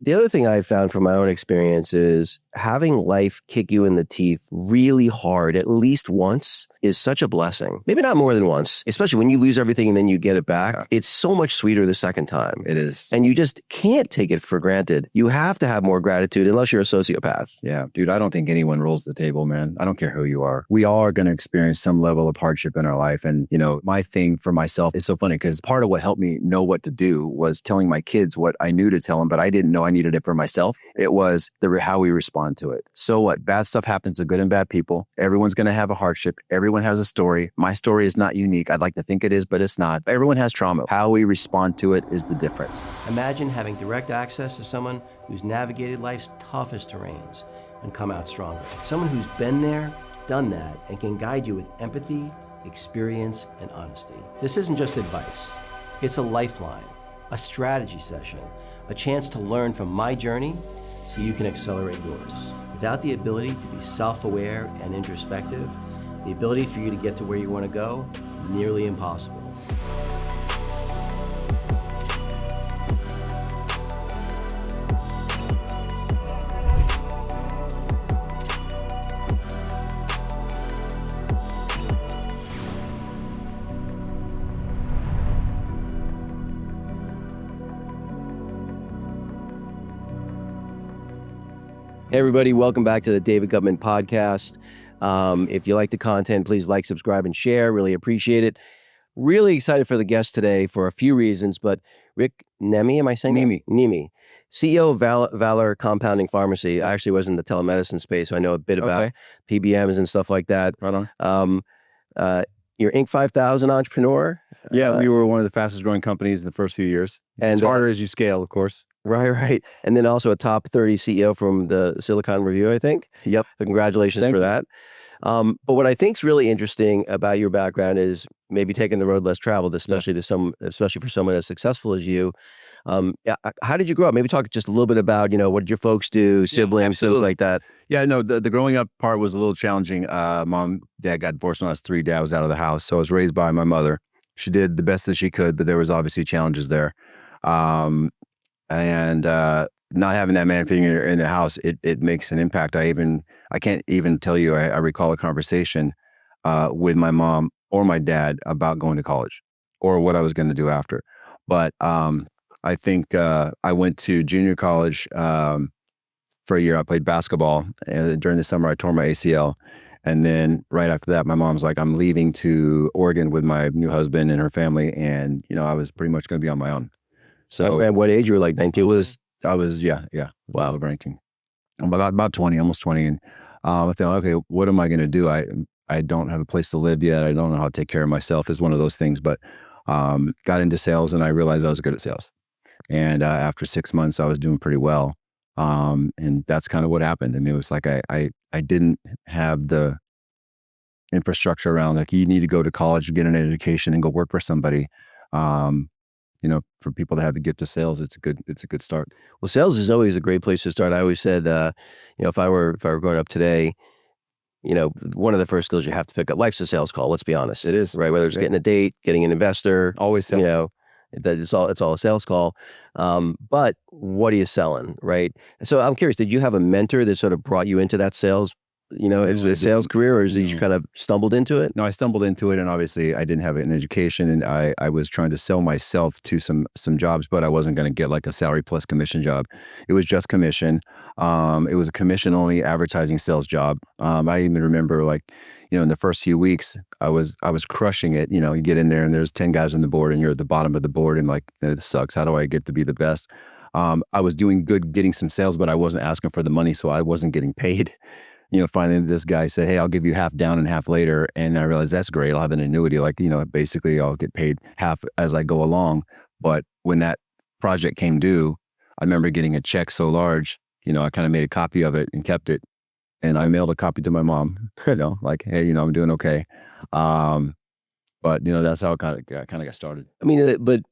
The other thing I found from my own experience is having life kick you in the teeth really hard, at least once, is such a blessing. Maybe not more than once, especially when you lose everything and then you get it back. It's so much sweeter the second time. It is. And you just can't take it for granted. You have to have more gratitude unless you're a sociopath. Yeah, dude, I don't think anyone rolls the table, man. I don't care who you are. We all are going to experience some level of hardship in our life. And, my thing for myself is so funny because part of what helped me know what to do was telling my kids what I knew to tell them, but I didn't know I needed it for myself. It was how we respond to it. So what? Bad stuff happens to good and bad people. Everyone's going to have a hardship. Everyone has a story. My story is not unique. I'd like to think it is, but it's not. Everyone has trauma. How we respond to it is the difference. Imagine having direct access to someone who's navigated life's toughest terrains and come out stronger. Someone who's been there, done that, and can guide you with empathy, experience, and honesty. This isn't just advice. It's a lifeline, a strategy session, a chance to learn from my journey so you can accelerate yours. Without the ability to be self-aware and introspective, the ability for you to get to where you want to go, nearly impossible. Hey everybody, welcome back to the David Guttman podcast. If you like the content, please like, subscribe, and share. Really appreciate it. Really excited for the guest today for a few reasons, but Rick Niemi, am I saying Niemi. Niemi, CEO of Valor Compounding Pharmacy. I actually was in the telemedicine space, so I know a bit about PBMs and stuff like that. Right on. You're Inc. 5000 entrepreneur. Yeah, we were one of the fastest growing companies in the first few years. And it's harder as you scale, of course. Right. And then also a top 30 CEO from the Silicon Review, I think. Yep. So congratulations for that. But what I think is really interesting about your background is maybe taking the road less traveled, especially for someone as successful as you. How did you grow up? Maybe talk just a little bit about, what did your folks do, siblings, things like that. Yeah, no, the growing up part was a little challenging. Mom, dad got divorced when I was 3. Dad was out of the house. So I was raised by my mother. She did the best that she could, but there was obviously challenges there. And not having that man figure in the house, it makes an impact. I can't even tell you, I recall a conversation with my mom or my dad about going to college or what I was going to do after. But I think I went to junior college for a year. I played basketball. During the summer, I tore my ACL. And then right after that, my mom's like, I'm leaving to Oregon with my new husband and her family. And, I was pretty much going to be on my own. So at what age? You were like 19? I was, yeah. Wow. 19. I'm about 20, almost 20. And I thought, okay, what am I going to do? I don't have a place to live yet. I don't know how to take care of myself. Is one of those things, but got into sales and I realized I was good at sales. And after 6 months, I was doing pretty well. And that's kind of what happened. And it was like, I didn't have the infrastructure around like, you need to go to college, get an education and go work for somebody. For people to have the gift of sales, it's a good start. Well, sales is always a great place to start. I always said, if I were growing up today, one of the first skills you have to pick up, life's a sales call. Let's be honest. It is. Right. Whether it's getting a date, getting an investor, always sales. It's all a sales call. But what are you selling? Right. So I'm curious, did you have a mentor that sort of brought you into that sales, it's a sales career, or did you kind of stumbled into it? No, I stumbled into it, and obviously I didn't have an education, and I was trying to sell myself to some jobs, but I wasn't going to get like a salary plus commission job. It was just commission. It was a commission only advertising sales job. I even remember in the first few weeks, I was crushing it. You get in there and there's 10 guys on the board, and you're at the bottom of the board, and like, this sucks. How do I get to be the best? I was doing good, getting some sales, but I wasn't asking for the money, so I wasn't getting paid. Finally this guy said, hey, I'll give you half down and half later. And I realized that's great. I'll have an annuity. Basically I'll get paid half as I go along. But when that project came due, I remember getting a check so large, I kind of made a copy of it and kept it. And I mailed a copy to my mom, hey, I'm doing okay. But that's how it kind of got started. I mean, but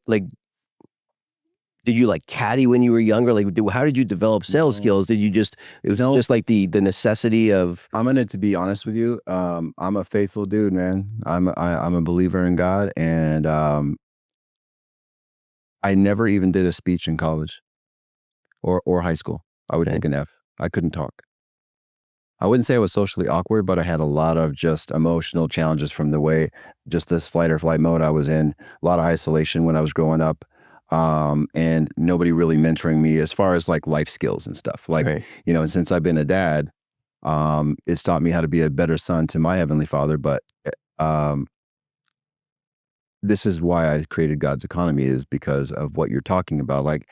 did you caddy when you were younger? How did you develop sales skills? Did you just just like the necessity of? I'm in it, to be honest with you. I'm a faithful dude, man. I'm a believer in God, and I never even did a speech in college. or high school. I would take an F. I couldn't talk. I wouldn't say I was socially awkward, but I had a lot of just emotional challenges from the way, just this flight or flight mode I was in, a lot of isolation when I was growing up. And nobody really mentoring me as far as like life skills and stuff. Like, Right. and since I've been a dad, it's taught me how to be a better son to my Heavenly Father. But um, this is why I created God's Economy, is because of what you're talking about. Like,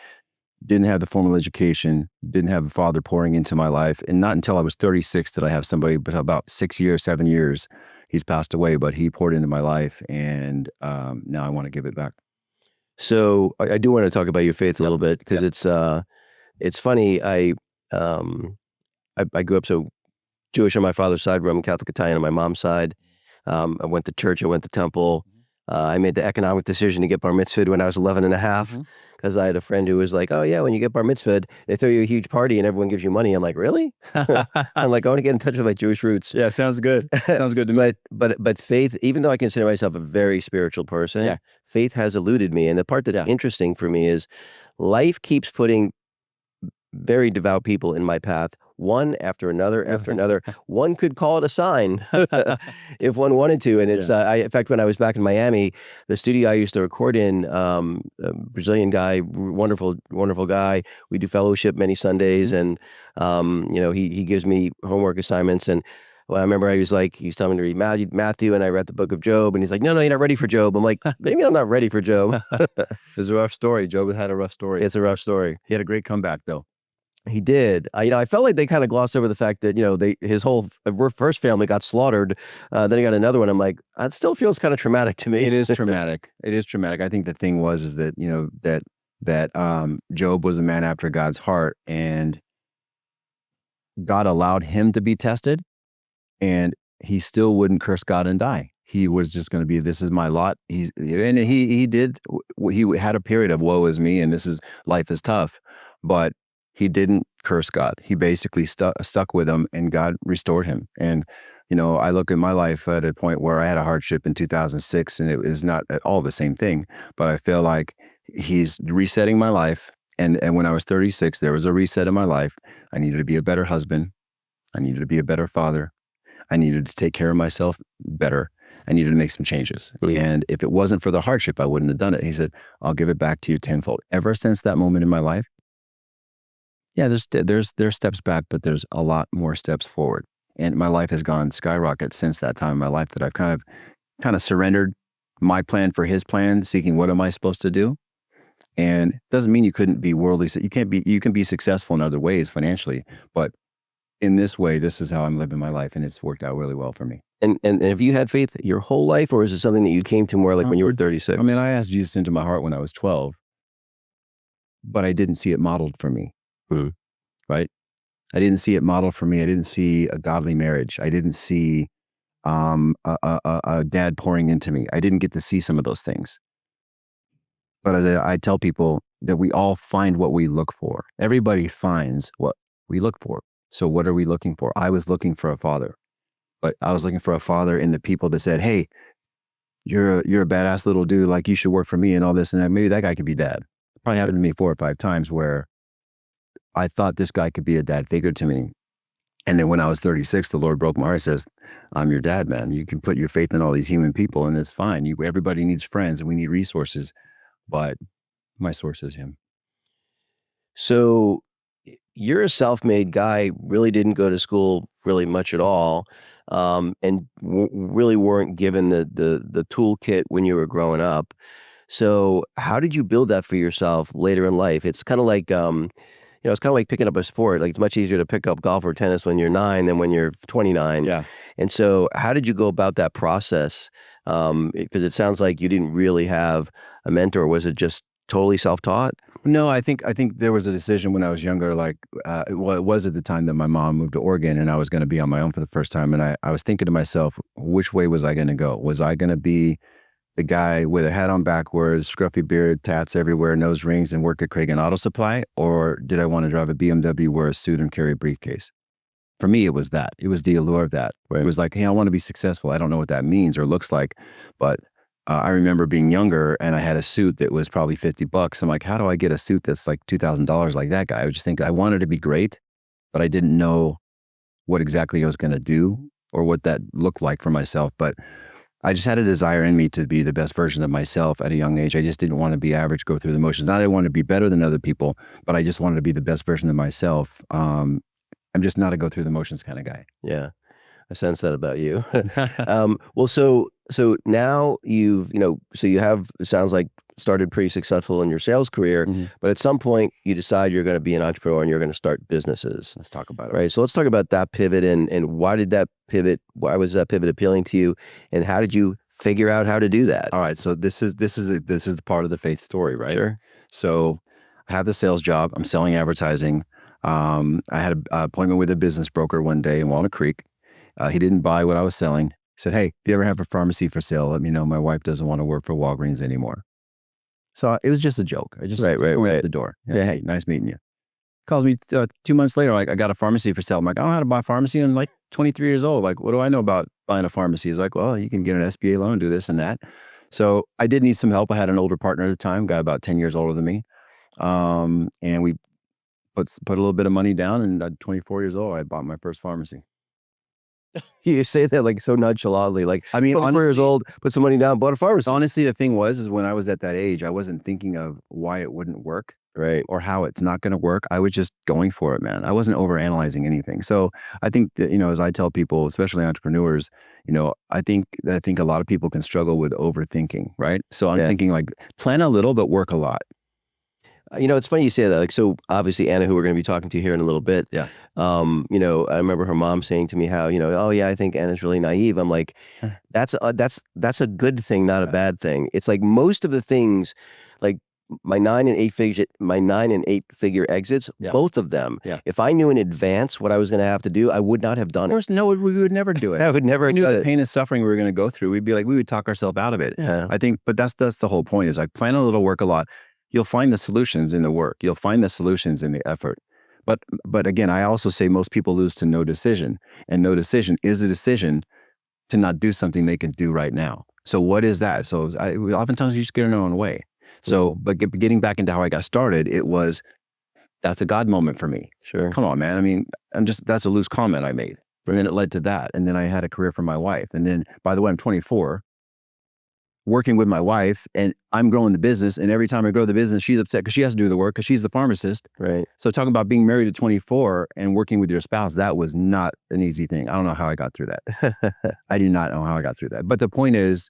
didn't have the formal education, didn't have a father pouring into my life. And not until I was 36 did I have somebody, but about 6 years, 7 years, he's passed away, but he poured into my life. And now I want to give it back. So I do want to talk about your faith a little bit, because Yep. it's funny. I grew up so Jewish on my father's side, Roman Catholic Italian on my mom's side. I went to church, I went to temple. I made the economic decision to get bar mitzvahed when I was 11 and a half, because I had a friend who was like, oh yeah, when you get bar mitzvahed, they throw you a huge party and everyone gives you money. I'm like, really? I'm like, I want to get in touch with my Jewish roots. Yeah, sounds good. Sounds good to me. But faith, even though I consider myself a very spiritual person, Yeah. faith has eluded me. And the part that's Yeah. interesting for me is life keeps putting very devout people in my path, one after another after another. One could call it a sign if one wanted to. And it's, in fact, when I was back in Miami, the studio I used to record in, a Brazilian guy, wonderful, wonderful guy. We do fellowship many Sundays, and he gives me homework assignments. And well, I remember he was telling me to read Matthew, and I read the book of Job, and he's like, no, you're not ready for Job. I'm like, maybe I'm not ready for Job. It's a rough story. Job had a rough story. It's a rough story. He had a great comeback though. He did. I felt like they kind of glossed over the fact that, his whole first family got slaughtered. Then he got another one. I'm like, it still feels kind of traumatic to me. It is traumatic. It is traumatic. I think the thing is that, that Job was a man after God's heart, and God allowed him to be tested, and he still wouldn't curse God and die. He was just going to be, this is my lot. He had a period of woe is me, and life is tough, but he didn't curse God. He basically stuck with him, and God restored him. And, I look at my life at a point where I had a hardship in 2006, and it was not at all the same thing, but I feel like he's resetting my life. And when I was 36, there was a reset in my life. I needed to be a better husband. I needed to be a better father. I needed to take care of myself better. I needed to make some changes. And if it wasn't for the hardship, I wouldn't have done it. He said, I'll give it back to you tenfold. Ever since that moment in my life, yeah, there's steps back, but there's a lot more steps forward. And my life has gone skyrocket since that time in my life, that I've kind of surrendered my plan for his plan, seeking what am I supposed to do. And it doesn't mean you couldn't be worldly. You can be successful in other ways financially, but in this way, this is how I'm living my life, and it's worked out really well for me. And have you had faith your whole life, or is it something that you came to more like when you were 36? I mean, I asked Jesus into my heart when I was 12, but I didn't see it modeled for me. Right? I didn't see it modeled for me. I didn't see a godly marriage. I didn't see a dad pouring into me. I didn't get to see some of those things. But as I tell people, that we all find what we look for. Everybody finds what we look for. So what are we looking for? I was looking for a father, but I was looking for a father in the people that said, hey, you're a badass little dude. Like, you should work for me and all this and that. Maybe that guy could be dad. It probably happened to me 4 or 5 times where I thought this guy could be a dad figure to me. And then when I was 36, the Lord broke my heart and says, I'm your dad, man. You can put your faith in all these human people, and it's fine. Everybody needs friends, and we need resources, but my source is him. So you're a self-made guy, really didn't go to school really much at all, and really weren't given the toolkit when you were growing up. So how did you build that for yourself later in life? It's kind of like, it's kind of like picking up a sport. Like, it's much easier to pick up golf or tennis when you're 9 than when you're 29. Yeah. And so how did you go about that process? Because it sounds like you didn't really have a mentor. Was it just totally self-taught? No, I think there was a decision when I was younger, like, it was at the time that my mom moved to Oregon and I was going to be on my own for the first time. And I was thinking to myself, which way was I going to go? Was I going to be the guy with a hat on backwards, scruffy beard, tats everywhere, nose rings, and work at Craig and Auto Supply? Or did I want to drive a BMW, wear a suit, and carry a briefcase? For me, it was that. It was the allure of that. Right. It was like, hey, I want to be successful. I don't know what that means or looks like, but I remember being younger and I had a suit that was probably $50. I'm like, how do I get a suit that's like $2,000 like that guy? I would just think I wanted to be great, but I didn't know what exactly I was going to do or what that looked like for myself. But I just had a desire in me to be the best version of myself at a young age. I just didn't want to be average, go through the motions. Not I didn't want to be better than other people, but I just wanted to be the best version of myself. I'm just not a go through the motions kind of guy. Yeah. I sense that about you. Well, so now so you have, it sounds like, started pretty successful in your sales career, Mhm. but at some point you decide you're going to be an entrepreneur and you're going to start businesses, Let's talk about it. right? So let's talk about that pivot and why was that pivot appealing to you, and how did you figure out how to do that? All right. So this is the part of the faith story, right? Sure. So I have the sales job. I'm selling advertising. I had an appointment with a business broker one day in Walnut Creek. He didn't buy what I was selling. He said, "Hey, if you ever have a pharmacy for sale, let me know. My wife doesn't want to work for Walgreens anymore." So it was just a joke. I just Right. went out the door. Yeah, hey, nice meeting you. Calls me 2 months later, like, I got a pharmacy for sale. I'm like, I don't know how to buy a pharmacy. I'm like 23 years old. Like, what do I know about buying a pharmacy? He's like, well, you can get an SBA loan, do this and that. So I did need some help. I had an older partner at the time, guy about 10 years older than me. And we put a little bit of money down, and at 24 years old, I bought my first pharmacy. You say that like so nonchalantly, like, I mean, 24 years honestly, old, put some money down, bought a pharmacy. honestly, the thing was when I was at that age, I wasn't thinking of why it wouldn't work Right. or how it's not going to work. I was just going for it, man. I wasn't overanalyzing anything. So I think that, as I tell people, especially entrepreneurs, I think a lot of people can struggle with overthinking, right? So I'm Yeah. thinking like plan a little, but work a lot. It's funny you say that. Like, so obviously Anna, who we're going to be talking to here in a little bit, Yeah. I remember her mom saying to me how, oh yeah, I think Anna's really naive. I'm like, Huh. that's a good thing, not a Yeah. bad thing. It's like most of the things, like my 9 and 8 figure exits, Yeah. both of them. Yeah. If I knew in advance what I was going to have to do, I would not have Of done it. course, no, we would never do it. I would never We knew have the done it. pain and suffering we were going to go through. We would talk ourselves out of it. Yeah. I think, but that's the whole point is like plan a little, work a lot. You'll find the solutions in the work. You'll find the solutions in the effort. But again, I also say most people lose to no decision, and no decision is a decision to not do something they can do right now. So what is that? So oftentimes you just get in our own way. So, but getting back into how I got started, that's a God moment for me. Sure. Come on, man. I mean, that's a loose comment I made. And then it led to that. And then I had a career for my wife. And then, by the way, I'm 24, working with my wife, and I'm growing the business. And every time I grow the business, she's upset because she has to do the work because she's the pharmacist. Right. So talking about being married at 24 and working with your spouse, that was not an easy thing. I don't know how I got through that. I do not know how I got through that. But the point is,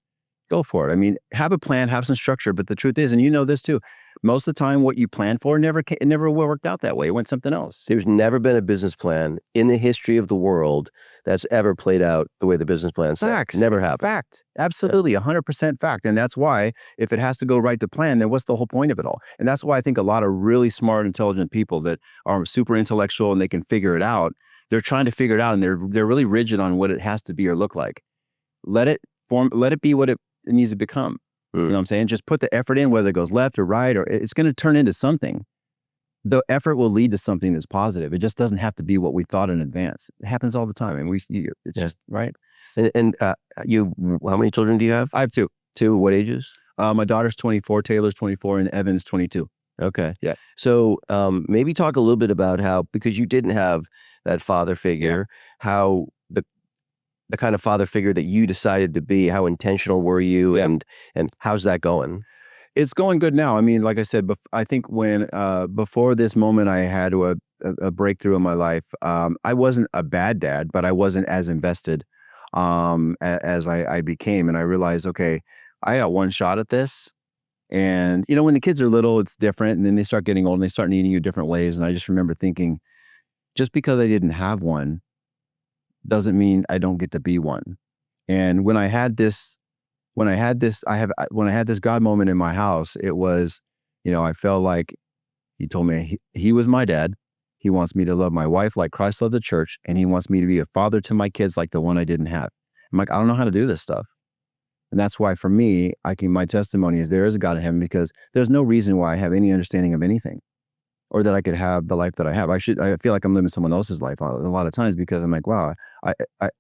go for it. I mean, have a plan, have some structure. But the truth is, and you know this too, most of the time what you planned for it never worked out that way. It went something else. There's never been a business plan in the history of the world that's ever played out the way the business plan said. Facts. Never It's a happened. fact. Absolutely. 100% fact. And that's why if it has to go right to plan, then what's the whole point of it all? And that's why I think a lot of really smart, intelligent people that are super intellectual and they can figure it out, they're trying to figure it out and they're really rigid on what it has to be or look like. Let it be what it needs to become. You know what I'm saying? Just put the effort in, whether it goes left or right, or it's going to turn into something. The effort will lead to something that's positive. It just doesn't have to be what we thought in advance. It happens all the time. And it's just, right? And how many children do you have? I have two. Two. What ages? My daughter's 24, Taylor's 24, and Evan's 22. Okay. Yeah. So maybe talk a little bit about how, because you didn't have that father figure, how the kind of father figure that you decided to be, how intentional were you, and how's that going? It's going good now. I mean, like I said, I think when before this moment I had a breakthrough in my life, I wasn't a bad dad, but I wasn't as invested as I became. And I realized, okay, I got one shot at this. And, when the kids are little, it's different. And then they start getting old and they start needing you different ways. And I just remember thinking, just because I didn't have one doesn't mean I don't get to be one. And when I had this God moment in my house, it was, I felt like he told me he was my dad. He wants me to love my wife like Christ loved the church. And he wants me to be a father to my kids like the one I didn't have. I'm like, I don't know how to do this stuff. And that's why for me, my testimony is there is a God in heaven, because there's no reason why I have any understanding of anything or that I could have the life that I have. I feel like I'm living someone else's life a lot of times, because I'm like, wow,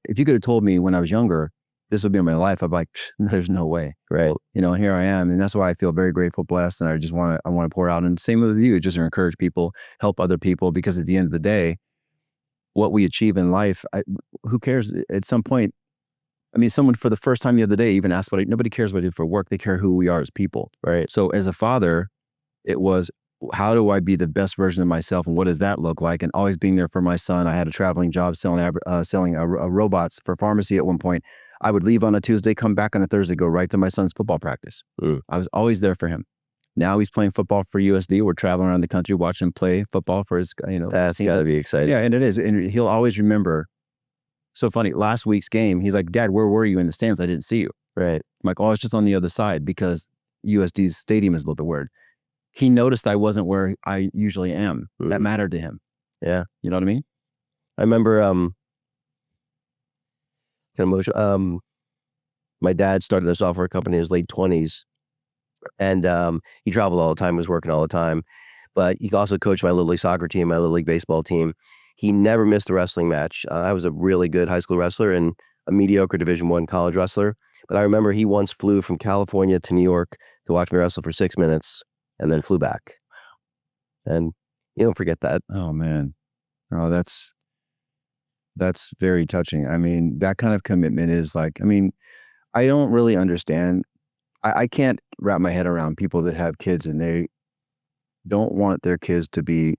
if you could have told me when I was younger this would be my life. I'm like, there's no way. Right. You know, here I am. And that's why I feel very grateful, blessed. And I want to pour out. And same with you, just to encourage people, help other people, because at the end of the day, what we achieve in life, who cares at some point? I mean, someone for the first time the other day even asked nobody cares what I do for work. They care who we are as people. Right. So as a father, it was, how do I be the best version of myself, and what does that look like? And always being there for my son. I had a traveling job selling robots for pharmacy at one point. I would leave on a Tuesday, come back on a Thursday, go right to my son's football practice. I was always there for him. Now he's playing football for USD. We're traveling around the country watching him play football for his, That's got to be exciting. Yeah, and it is. And he'll always remember. So funny, last week's game, he's like, Dad, where were you in the stands? I didn't see you. Right. I'm like, oh, it's just on the other side, because USD's stadium is a little bit weird. He noticed I wasn't where I usually am. That mattered to him. Yeah. You know what I mean? I remember kind of emotional. My dad started a software company in his late 20s, and he traveled all the time, was working all the time, but he also coached my Little League soccer team, my Little League baseball team. He never missed a wrestling match. I was a really good high school wrestler and a mediocre Division I college wrestler, but I remember he once flew from California to New York to watch me wrestle for 6 minutes and then flew back. And you don't forget that. Oh, man. Oh, that's very touching. I mean, that kind of commitment is like, I mean, I don't really understand. I can't wrap my head around people that have kids and they don't want their kids to be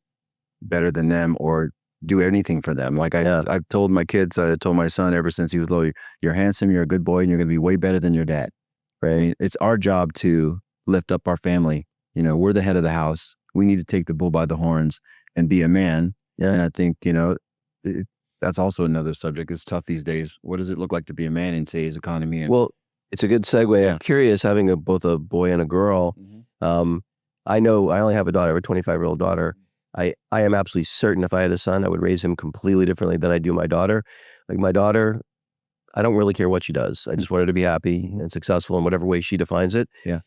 better than them or do anything for them. Like I've told my kids, I told my son ever since he was little, you're handsome, you're a good boy, and you're going to be way better than your dad. Right? It's our job to lift up our family. You know, we're the head of the house. We need to take the bull by the horns and be a man. Yeah. And I think, that's also another subject. It's tough these days. What does it look like to be a man in today's economy? Well, it's a good segue. Yeah. I'm curious, having both a boy and a girl. I know I only have a daughter, I have a 25-year-old daughter. I am absolutely certain if I had a son, I would raise him completely differently than I do my daughter. Like my daughter, I don't really care what she does. I just want her to be happy and successful in whatever way she defines it. Yeah.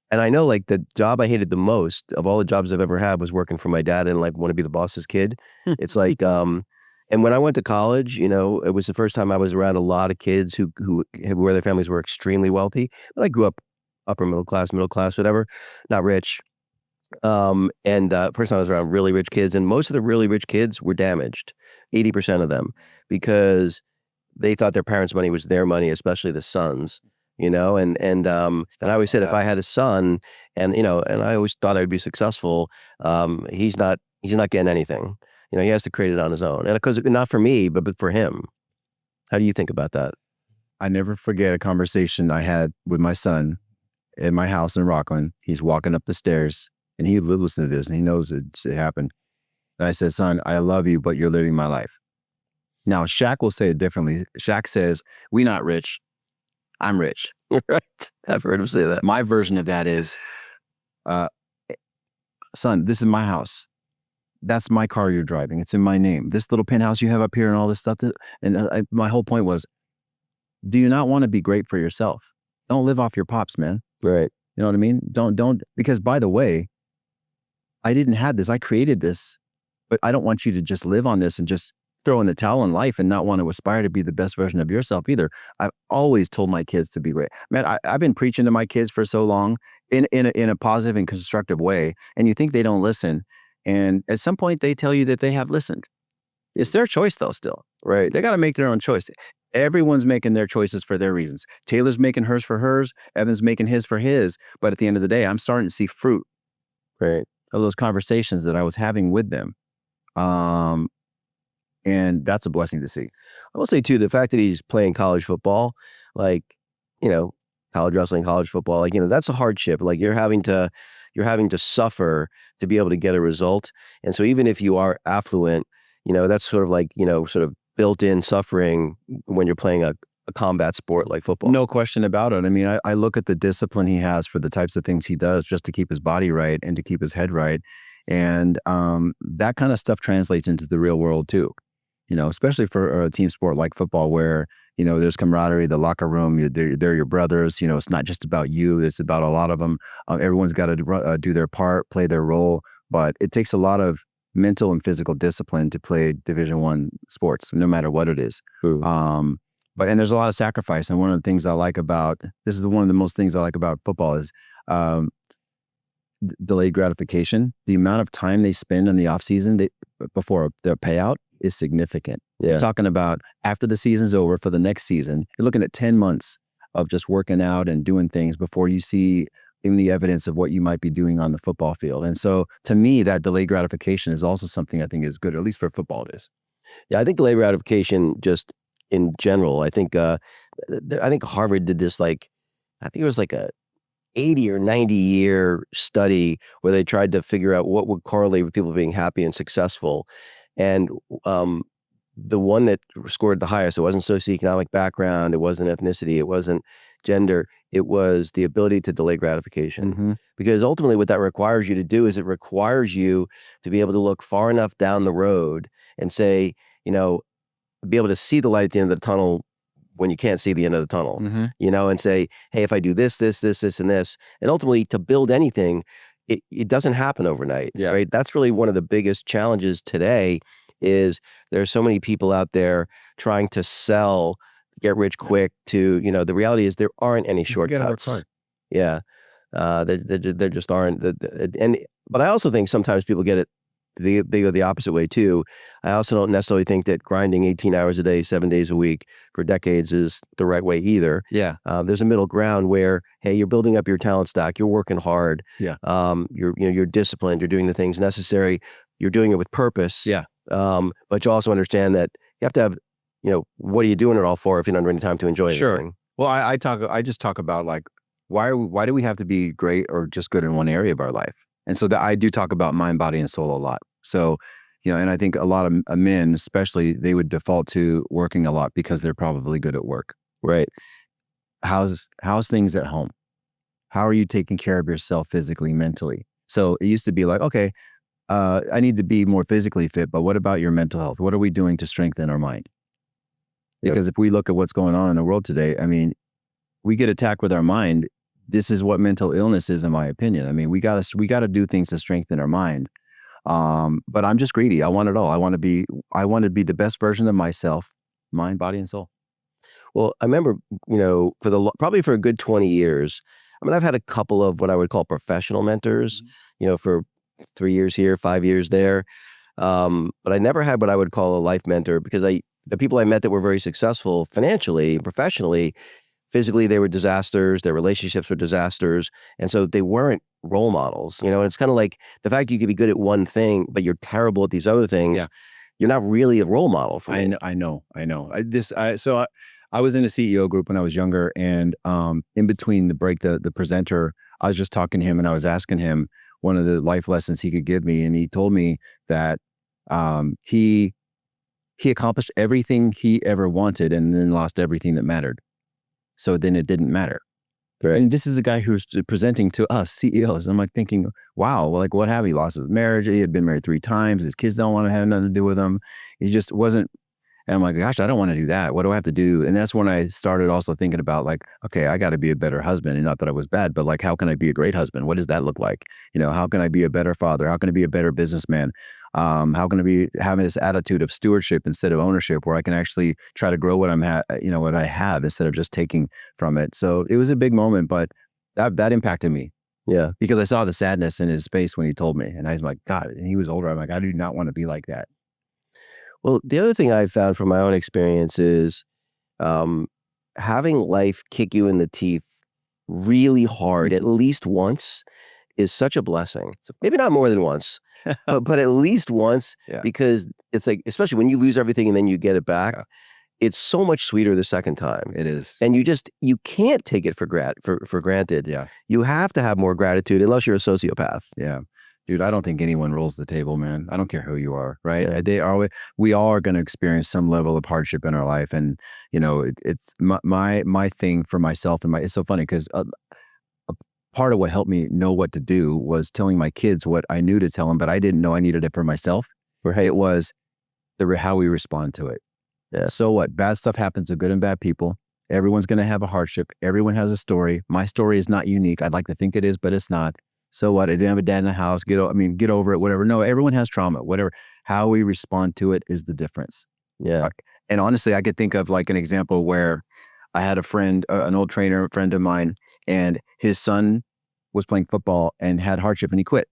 And I know like the job I hated the most of all the jobs I've ever had was working for my dad and like want to be the boss's kid. It's like, and when I went to college, it was the first time I was around a lot of kids where their families were extremely wealthy. But I grew up upper middle class, whatever, not rich. First time I was around really rich kids, and most of the really rich kids were damaged, 80% of them, because they thought their parents' money was their money, especially the sons, and I always said if I had a son and I always thought I would be successful, he's not getting anything. He has to create it on his own. And because not for me, but for him. How do you think about that? I never forget a conversation I had with my son at my house in Rockland. He's walking up the stairs and he listened to this and he knows it happened. And I said, son, I love you, but you're living my life. Now, Shaq will say it differently. Shaq says, we not rich. I'm rich. Right. I've heard him say that. My version of that is, son, this is my house. That's my car you're driving. It's in my name. This little penthouse you have up here and all this stuff. My whole point was, do you not want to be great for yourself? Don't live off your pops, man. Right. You know what I mean? Don't, because by the way, I didn't have this. I created this, but I don't want you to just live on this and just throw in the towel in life and not want to aspire to be the best version of yourself either. I've always told my kids to be great. Man, I've been preaching to my kids for so long in a positive and constructive way. And you think they don't listen. And at some point they tell you that they have listened. It's their choice though still. Right. They got to make their own choice. Everyone's making their choices for their reasons. Taylor's making hers for hers. Evan's making his for his. But at the end of the day, I'm starting to see fruit. Right. Of those conversations that I was having with them. And that's a blessing to see. I will say too, the fact that he's playing college football, like, college wrestling, college football, like, that's a hardship. Like you're having to suffer to be able to get a result. And so even if you are affluent, that's sort of like, sort of built-in suffering when you're playing a combat sport like football. No question about it. I mean, I look at the discipline he has for the types of things he does just to keep his body right and to keep his head right. And that kind of stuff translates into the real world too. Especially for a team sport like football where, there's camaraderie, the locker room, they're your brothers. It's not just about you. It's about a lot of them. Everyone's got to do their part, play their role. But it takes a lot of mental and physical discipline to play Division I sports, no matter what it is. and there's a lot of sacrifice. And one of the things I like about, this is one of the most things I like about football is um, delayed gratification. The amount of time they spend in the off season before their payout is significant. Yeah. You're talking about after the season's over for the next season, you're looking at 10 months of just working out and doing things before you see even the evidence of what you might be doing on the football field. And so to me, that delayed gratification is also something I think is good, at least for football it is. Yeah, I think delayed gratification just in general, I think Harvard did this I think it was like a 80 or 90 year study where they tried to figure out what would correlate with people being happy and successful. And the one that scored the highest, it wasn't socioeconomic background, it wasn't ethnicity, it wasn't gender, it was the ability to delay gratification. Mm-hmm. Because ultimately what that requires you to do is it requires you to be able to look far enough down the road and say, be able to see the light at the end of the tunnel when you can't see the end of the tunnel, and say, hey, if I do this, and this, and ultimately to build anything, it doesn't happen overnight, right? That's really one of the biggest challenges today is there's so many people out there trying to sell, get rich quick to, the reality is there aren't any shortcuts. Yeah. There just aren't. But I also think sometimes people get it, they go the opposite way too. I also don't necessarily think that grinding 18 hours a day, 7 days a week for decades is the right way either. Yeah. There's a middle ground where, hey, you're building up your talent stack, you're working hard. Yeah. You're disciplined, you're doing the things necessary, you're doing it with purpose. Yeah. But you also understand that you have to have, what are you doing it all for if you don't have any time to enjoy anything? Well, I just talk about why do we have to be great or just good in one area of our life? And so that I do talk about mind, body, and soul a lot. So, and I think a lot of men, especially, they would default to working a lot because they're probably good at work. Right. How's things at home? How are you taking care of yourself physically, mentally? So it used to be like, okay, I need to be more physically fit, but what about your mental health? What are we doing to strengthen our mind? Because if we look at what's going on in the world today, I mean, we get attacked with our mind. This is what mental illness is, in my opinion. I mean, we gotta do things to strengthen our mind. But I'm just greedy. I want it all. I want to be the best version of myself, mind, body, and soul. Well, I remember, probably for a good 20 years, I've had a couple of what I would call professional mentors, for 3 years here, 5 years there. But I never had what I would call a life mentor because the people I met that were very successful financially, professionally, physically, they were disasters. Their relationships were disasters. And so they weren't role models, and it's kind of like the fact you could be good at one thing, but you're terrible at these other things. Yeah. You're not really a role model for me. I know. I was in a CEO group when I was younger, and in between the break, the presenter, I was just talking to him and I was asking him one of the life lessons he could give me. And he told me that he accomplished everything he ever wanted and then lost everything that mattered. So then it didn't matter. Right. And this is a guy who's presenting to us CEOs. I'm thinking, wow, what have he lost his marriage? He had been married 3 times. His kids don't want to have nothing to do with him. He just wasn't. And I'm like, gosh, I don't want to do that. What do I have to do? And that's when I started also thinking about okay, I got to be a better husband. And not that I was bad, but how can I be a great husband? What does that look like? How can I be a better father? How can I be a better businessman? How can I be having this attitude of stewardship instead of ownership, where I can actually try to grow what what I have instead of just taking from it. So it was a big moment, but that impacted me. Yeah, because I saw the sadness in his face when he told me, and I was like, God. And he was older. I'm like, I do not want to be like that. Well, the other thing I found from my own experience is having life kick you in the teeth really hard, at least once, is such a blessing. Maybe not more than once, but at least once, because it's especially when you lose everything and then you get it back, it's so much sweeter the second time. It is. And you can't take it for granted. Yeah. You have to have more gratitude unless you're a sociopath. Yeah. Dude, I don't think anyone rolls the table, man. I don't care who you are, right? Yeah. We all are going to experience some level of hardship in our life. And, it's my thing for myself. And it's so funny because a part of what helped me know what to do was telling my kids what I knew to tell them, but I didn't know I needed it for myself. Right. It was how we respond to it. Yeah. So what? Bad stuff happens to good and bad people. Everyone's going to have a hardship. Everyone has a story. My story is not unique. I'd like to think it is, but it's not. So what? I didn't have a dad in the house. Get over it, whatever. No, everyone has trauma, whatever. How we respond to it is the difference. Yeah. And honestly, I could think of like an example where I had a friend, an old trainer friend of mine, and his son was playing football and had hardship and he quit.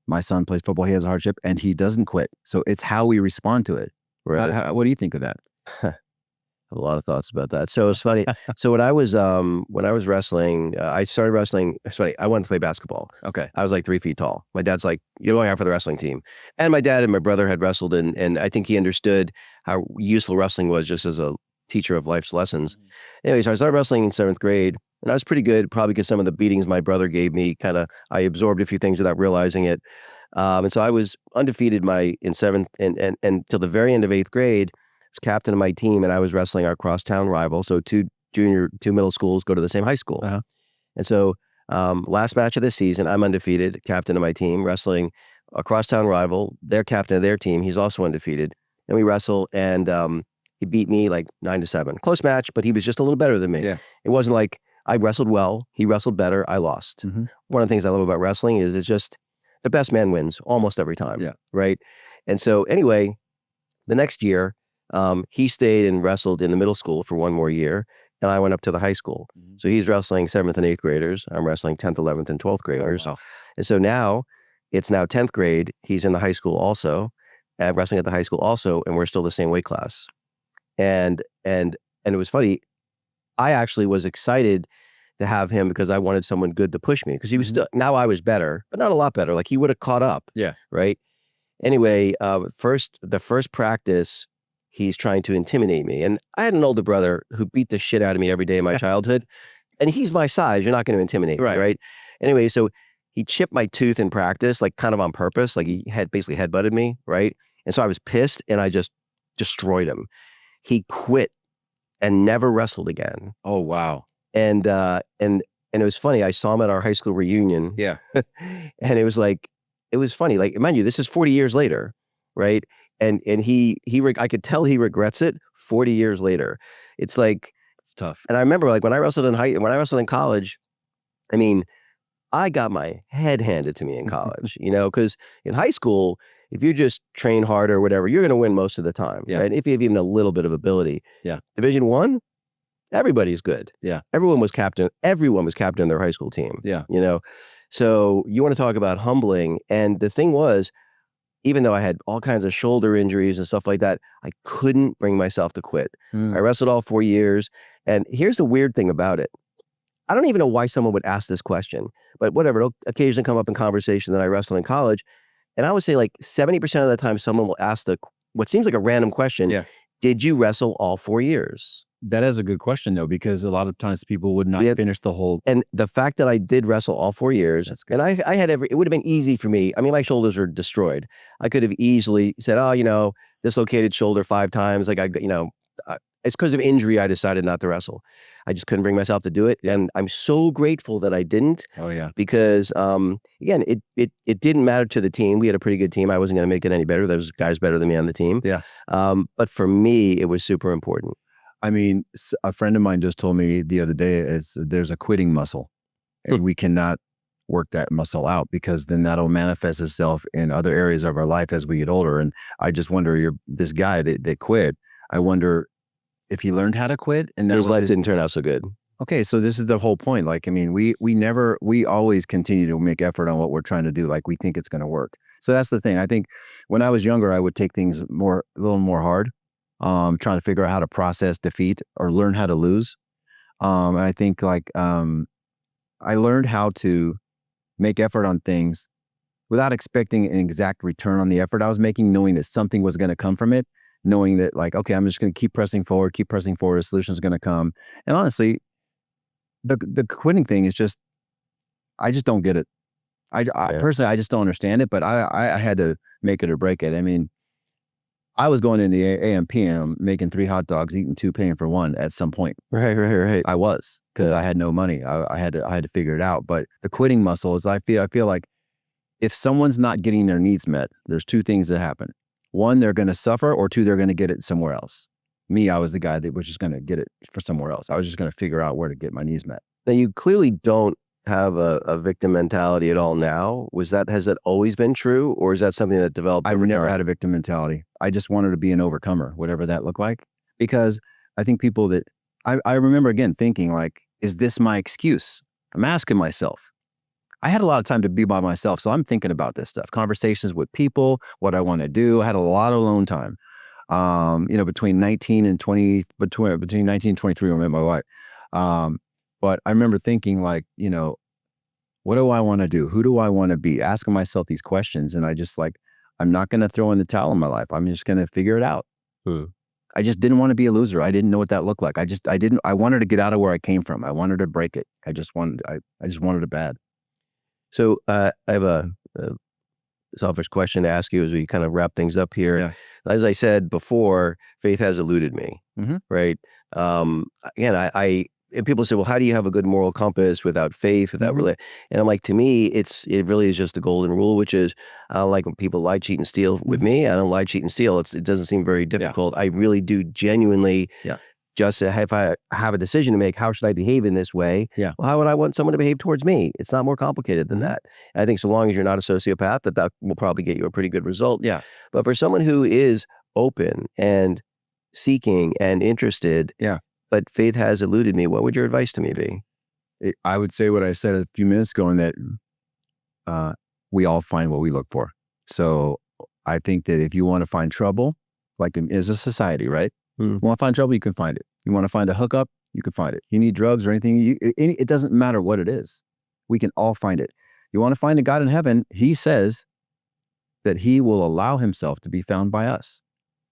My son plays football, he has a hardship and he doesn't quit. So it's how we respond to it. Right. What do you think of that? A lot of thoughts about that. So it's funny. So when I was wrestling, I started wrestling. Sorry, I wanted to play basketball. Okay. I was like 3 feet tall. My dad's like, "You're going out for the wrestling team," and my dad and my brother had wrestled, and I think he understood how useful wrestling was just as a teacher of life's lessons. Anyway, so I started wrestling in 7th grade, and I was pretty good, probably because some of the beatings my brother gave me, kind of, I absorbed a few things without realizing it, and so I was undefeated in seventh and till the very end of 8th grade. Was captain of my team, and I was wrestling our crosstown rival. So two middle schools go to the same high school. Uh-huh. And so last match of the season, I'm undefeated, captain of my team, wrestling a crosstown rival. They're captain of their team. He's also undefeated. And we wrestle, and he beat me like 9-7. Close match, but he was just a little better than me. Yeah. It wasn't like I wrestled well, he wrestled better, I lost. Mhm. One of the things I love about wrestling is it's just the best man wins almost every time. Yeah. Right. And so anyway, the next year, he stayed and wrestled in the middle school for one more year, and I went up to the high school. Mhm. So he's wrestling 7th and 8th graders. I'm wrestling 10th, 11th, and 12th graders. Wow. And so now it's now 10th grade. He's in the high school also, wrestling at the high school also, and we're still the same weight class. And it was funny. I actually was excited to have him because I wanted someone good to push me because he was Mhm. still. Now I was better, but not a lot better. Like he would have caught up. Yeah. Right. Anyway, the first practice, he's trying to intimidate me. And I had an older brother who beat the shit out of me every day of my childhood. And he's my size. You're not going to intimidate me, Right. right? Anyway, so he chipped my tooth in practice, like kind of on purpose. Like he had basically headbutted me, right? And so I was pissed and I just destroyed him. He quit and never wrestled again. Oh, wow. And it was funny. I saw him at our high school reunion. Yeah. And it was like, it was funny. Like, mind you, this is 40 years later, right? And I could tell he regrets it 40 years later. It's like, It's tough. and I remember like when I wrestled in college, I mean, I got my head handed to me in college, because in high school, if you just train hard or whatever, you're going to win most of the time, Yeah. right? If you have even a little bit of ability. Yeah. Division I, everybody's good. Yeah. Everyone was captain in their high school team. Yeah. So you want to talk about humbling. And the thing was, even though I had all kinds of shoulder injuries and stuff like that, I couldn't bring myself to quit. Mm. I wrestled all 4 years. And here's the weird thing about it. I don't even know why someone would ask this question, but whatever, it'll occasionally come up in conversation that I wrestled in college. And I would say like 70% of the time someone will ask what seems like a random question. Yeah. Did you wrestle all 4 years? That is a good question though, because a lot of times people would not finish the whole. And the fact that I did wrestle all 4 years, and I had it would have been easy for me. I mean, my shoulders are destroyed. I could have easily said, oh, dislocated shoulder 5 times. Like it's because of injury. I decided not to wrestle. I just couldn't bring myself to do it. And I'm so grateful that I didn't. Oh yeah. Because again, it didn't matter to the team. We had a pretty good team. I wasn't going to make it any better. There was guys better than me on the team. Yeah. But for me, it was super important. I mean, a friend of mine just told me the other day there's a quitting muscle and we cannot work that muscle out because then that'll manifest itself in other areas of our life as we get older. And I just wonder, this guy that quit, I wonder if he learned how to quit and his life didn't turn out so good. Okay. So this is the whole point. Like, I mean, we always continue to make effort on what we're trying to do. Like we think it's going to work. So that's the thing. I think when I was younger, I would take things a little more hard. Trying to figure out how to process defeat or learn how to lose. And I think I learned how to make effort on things without expecting an exact return on the effort I was making, knowing that something was going to come from it, knowing that like, okay, I'm just going to keep pressing forward, a solution's going to come. And honestly, the quitting thing is just, I just don't get it. I personally, I just don't understand it, but I had to make it or break it. I mean, I was going in the AM PM making 3 hot dogs, eating 2, paying for 1 at some point. Right. I was because I had no money. I had to figure it out. But the quitting muscle is I feel like if someone's not getting their needs met, there's 2 things that happen. 1, they're going to suffer, or 2, they're going to get it somewhere else. Me, I was the guy that was just going to get it for somewhere else. I was just going to figure out where to get my needs met. Now you clearly don't have a victim mentality at all now. Has that always been true, or is that something that developed? I've never had a victim mentality. I just wanted to be an overcomer, whatever that looked like. Because I think people that, I remember again thinking like, is this my excuse? I'm asking myself. I had a lot of time to be by myself. So I'm thinking about this stuff, conversations with people, what I want to do. I had a lot of alone time. Between 19 and 20, between 19 and 23, when I met my wife. But I remember thinking like, what do I want to do? Who do I want to be? Asking myself these questions. And I just like, I'm not going to throw in the towel in my life. I'm just going to figure it out. I just didn't want to be a loser. I didn't know what that looked like. I wanted to get out of where I came from. I wanted to break it. I just wanted it bad. So I have a selfish question to ask you as we kind of wrap things up here. Yeah. As I said before, faith has eluded me, right? Again, and people say, well, how do you have a good moral compass without faith, without really? And I'm like, to me, it really is just the golden rule, which is I don't like when people lie, cheat, and steal with me. I don't lie, cheat, and steal. It doesn't seem very difficult. I really do genuinely. Just if I have a decision to make, how should I behave in this way? Well, how would I want someone to behave towards me? It's not more complicated than that. And I think so long as you're not a sociopath, that will probably get you a pretty good result. But for someone who is open and seeking and interested, but faith has eluded me, what would your advice to me be? I would say what I said a few minutes ago, in that we all find what we look for. So I think that if you want to find trouble, like as a society, right? You want to find trouble, you can find it. You want to find a hookup, you can find it. You need drugs or anything, it doesn't matter what it is. We can all find it. You want to find a God in heaven, he says that he will allow himself to be found by us.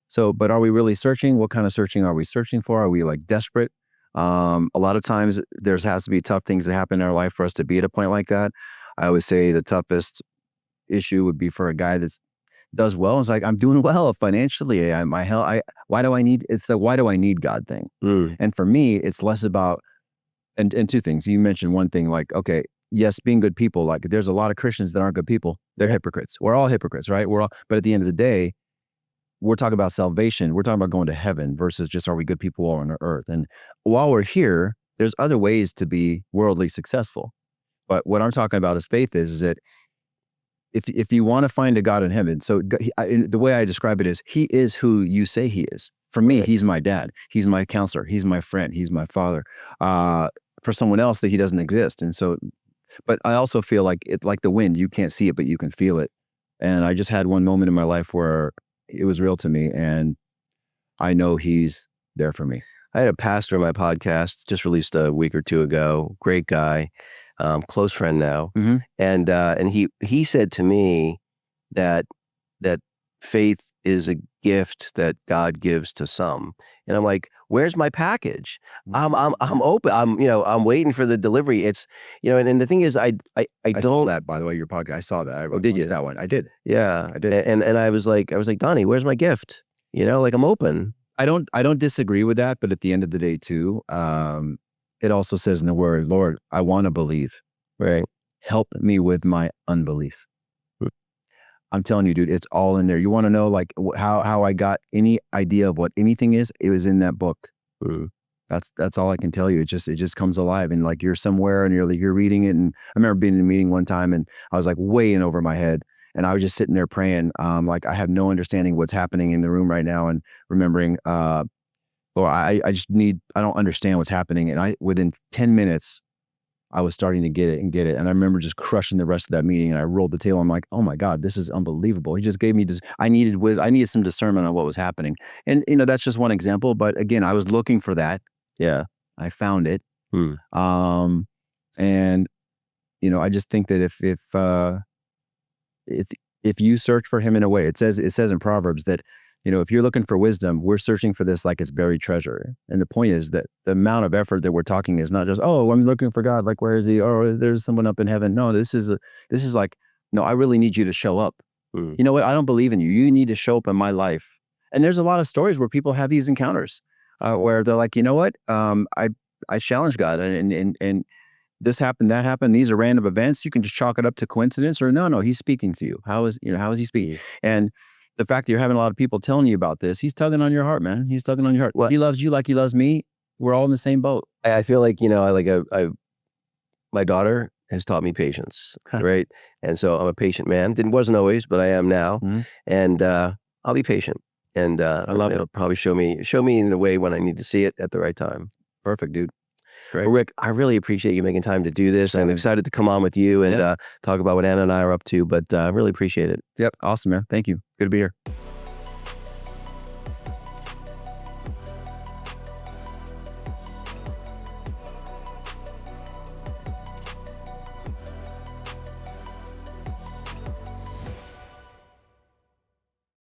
So, but are we really searching? What kind of searching are we searching for? Are we like desperate? A lot of times there has to be tough things that happen in our life for us to be at a point like that. I always say the toughest issue would be for a guy that's does well. It's like, I'm doing well financially. Why do I need God thing? And for me, it's less about, and two things. You mentioned one thing, like, okay, yes, being good people. Like, there's a lot of Christians that aren't good people. They're hypocrites. We're all hypocrites, right? But at the end of the day, we're talking about salvation. We're talking about going to heaven versus just, are we good people on earth? And while we're here, there's other ways to be worldly successful. But what I'm talking about is faith is that if you want to find a God in heaven, so the way I describe it is, he is who you say he is. For me, he's my dad. He's my counselor. He's my friend. He's my father. For someone else, that he doesn't exist. And so, but I also feel like like the wind, you can't see it, but you can feel it. And I just had one moment in my life where it was real to me, and I know he's there for me. I had a pastor on my podcast, just released a week or two ago. Great guy, close friend now, and he said to me that faith is a gift that God gives to some, and I'm like, where's my package? I'm open. I'm waiting for the delivery. It's and the thing is, I don't. Saw that, by the way, your podcast. I saw that. Did you? That one? I did. Yeah, I did. And I was like, Donnie, where's my gift? Like, I'm open. I don't disagree with that, but at the end of the day too, it also says in the word, Lord, I want to believe. Right. Help me with my unbelief. I'm telling you, dude, it's all in there. You want to know like how I got any idea of what anything is? It was in that book. That's all I can tell you. It just comes alive, and like you're somewhere and you're reading it. And I remember being in a meeting one time, and I was like way in over my head. And I was just sitting there praying, like I have no understanding what's happening in the room right now, and remembering, Lord, I don't understand what's happening. And within 10 minutes, I was starting to get it. And I remember just crushing the rest of that meeting, and I rolled the table. I'm like, oh my God, this is unbelievable. He just gave me I needed some discernment on what was happening. And, that's just one example. But again, I was looking for that. Yeah. I found it. And, I just think that if you search for him in a way, it says in Proverbs that, if you're looking for wisdom, we're searching for this like it's buried treasure. And the point is that the amount of effort that we're talking is not just, oh, I'm looking for God. Like, where is he? Oh, there's someone up in heaven. No, this is like, no, I really need you to show up. You know what? I don't believe in you. You need to show up in my life. And there's a lot of stories where people have these encounters where they're like, you know what? I challenge God and this happened, that happened. These are random events. You can just chalk it up to coincidence, or no, he's speaking to you. How is he speaking? And the fact that you're having a lot of people telling you about this, he's tugging on your heart, man. He's tugging on your heart. Well, he loves you like he loves me. We're all in the same boat. I feel like, my daughter has taught me patience, right? And so I'm a patient man. Wasn't always, but I am now. And I'll be patient. and I love it. it'll probably show me in the way when I need to see it at the right time. Perfect, dude. Great. Well, Rick, I really appreciate you making time to do this. I'm Excited. excited to come on with you and Yeah. talk about what Anna and I are up to, but I really appreciate it. Yep. Awesome, man. Thank you. Good to be here.